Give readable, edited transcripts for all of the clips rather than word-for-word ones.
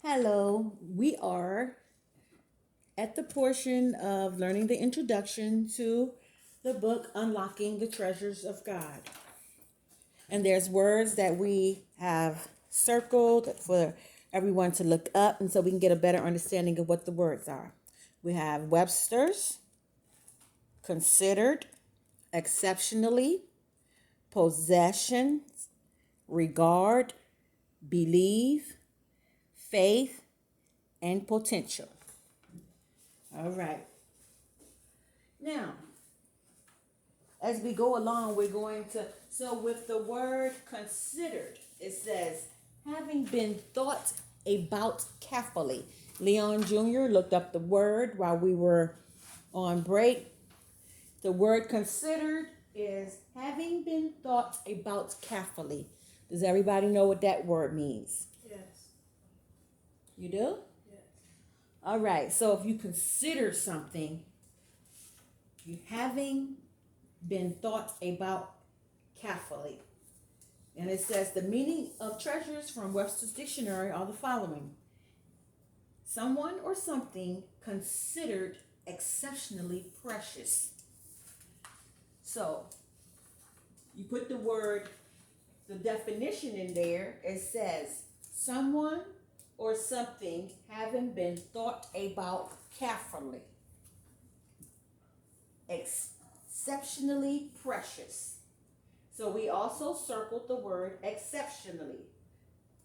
Hello, we are at the portion of learning the introduction to the book Unlocking the Treasures of God. And there's words that we have circled for everyone to look up and so we can get a better understanding of what the words are. We have Webster's, considered, exceptionally, possession, regard, believe, faith, and potential. All right. Now, as we go along, we're going to, so with the word considered, it says, having been thought about carefully. Leon Jr. looked up the word while we were on break. The word considered is having been thought about carefully. Does everybody know what that word means? Yes. You do? Yes. All right. So if you consider something, you having been thought about carefully. And it says the meaning of treasures from Webster's dictionary are the following: someone or something considered exceptionally precious. So you put the definition in there. It says someone or something having been thought about carefully. Exceptionally precious. So we also circled the word exceptionally.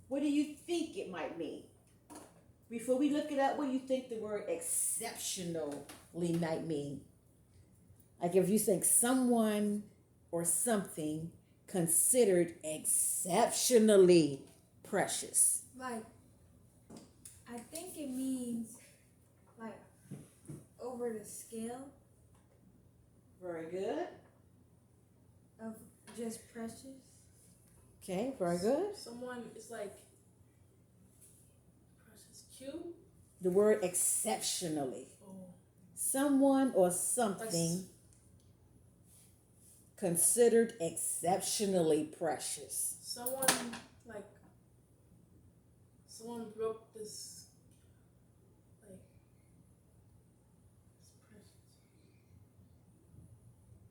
What do you think it might mean? Before we look it up, what do you think the word exceptionally might mean? Like if you think someone or something considered exceptionally precious. Like, I think it means like over the scale Very good. of just precious. Okay, very good. Someone is like precious Q. The word exceptionally. Oh. Someone or something considered exceptionally precious. Like someone broke this like it's precious.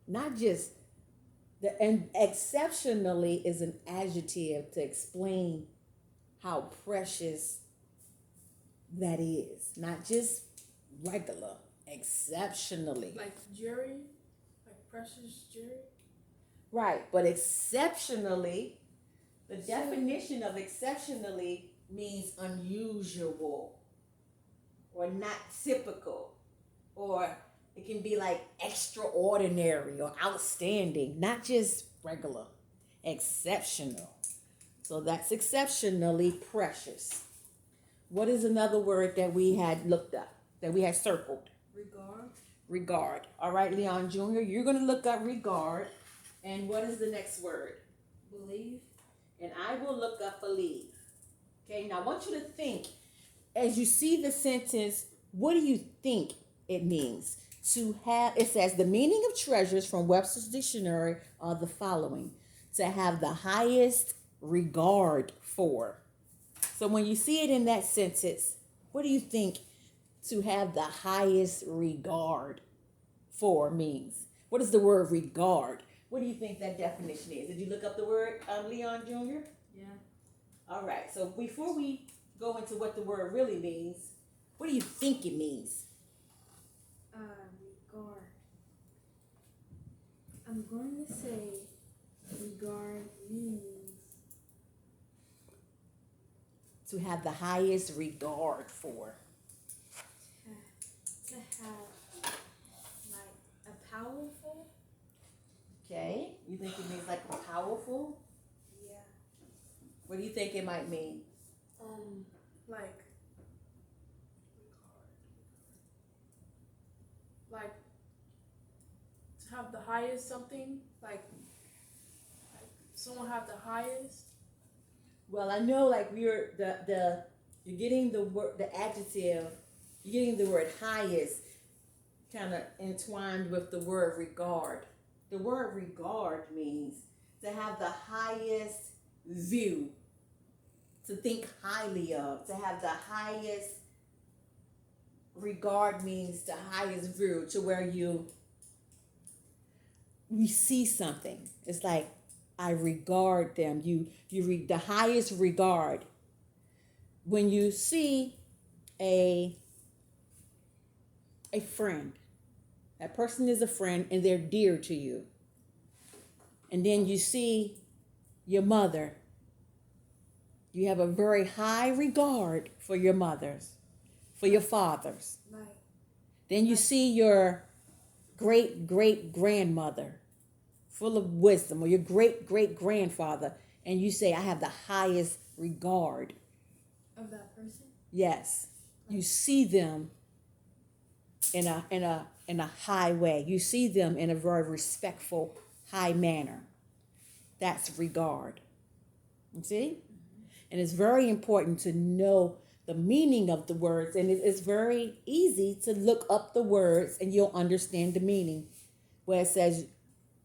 Not just and exceptionally is an adjective to explain how precious that is. Not just regular, exceptionally. Like jury, like precious jury. Right, but exceptionally, the definition of exceptionally means unusual or not typical, or it can be like extraordinary or outstanding, not just regular, exceptional. So that's exceptionally precious. What is another word that we had looked up, that we had circled? Regard. Regard. All right, Leon Jr., you're going to look up regard. And what is the next word? Believe. And I will look up believe. Okay, now I want you to think, as you see the sentence, what do you think it means? To have, it says, the meaning of treasures from Webster's dictionary are the following: to have the highest regard for. So when you see it in that sentence, what do you think to have the highest regard for means? What is the word regard? What do you think that definition is? Did you look up the word, Leon Jr.? Yeah. All right. So before we go into what the word really means, what do you think it means? Regard. I'm going to say regard means To have the highest regard for. to have like a powerful. Okay. You think it means like powerful? Yeah. What do you think it might mean? Like like to have the highest something like someone have the highest. Well, I know like we're you're getting the word, the adjective, you're getting the word highest kind of entwined with the word regard. The word regard means to have the highest view to think highly of, to have the highest regard means the highest view, to where you see something. It's like, I regard them. You read the highest regard. When you see a friend, that person is a friend and they're dear to you. And then you see your mother. You have a very high regard for your mothers, for your fathers. Right. Then you see your great great grandmother, full of wisdom, or your great great grandfather, and you say, I have the highest regard Of that person? Yes. You see them in a high way. You see them in a very respectful, high manner. That's regard. You see? And it's very important to know the meaning of the words. And it's very easy to look up the words and you'll understand the meaning. Where it says,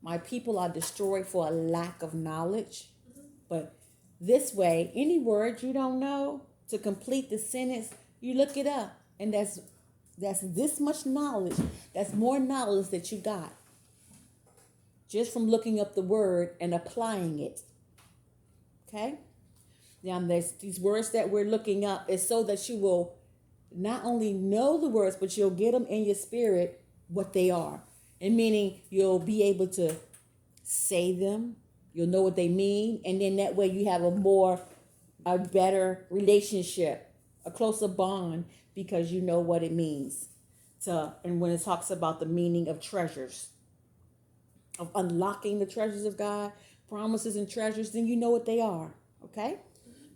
my people are destroyed for a lack of knowledge. But this way, any word you don't know, to complete the sentence, you look it up. And that's this much knowledge. That's more knowledge that you got just from looking up the word and applying it. Okay? Now, there's these words that we're looking up is so that you will not only know the words, but you'll get them in your spirit what they are. And meaning you'll be able to say them. You'll know what they mean. And then that way you have a better relationship, a closer bond, because you know what it means. And when it talks about the meaning of treasures, of unlocking the treasures of God, promises and treasures, then you know what they are. Okay?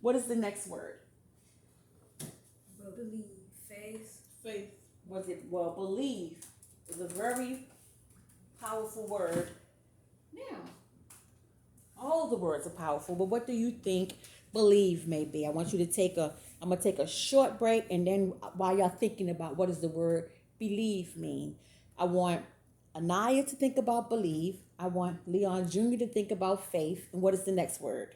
What is the next word? Believe. Faith. Faith. Well, believe is a very powerful word. Now, all the words are powerful, but what do you think believe may be? I'm going to take a short break, and then while y'all thinking about what does the word believe mean, I want Anaya to think about believe. I want Leon Jr. to think about faith. And what is the next word?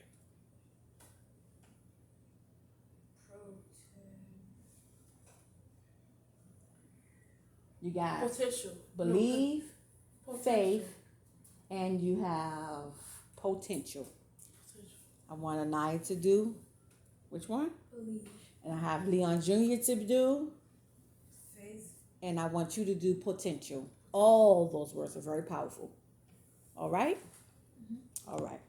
You got Potential. believe, Potential. faith, and you have potential. I want Anaya to do which one? Believe. And I have Leon Jr. to do, Faith. and I want you to do potential. All those words are very powerful. All right? All right.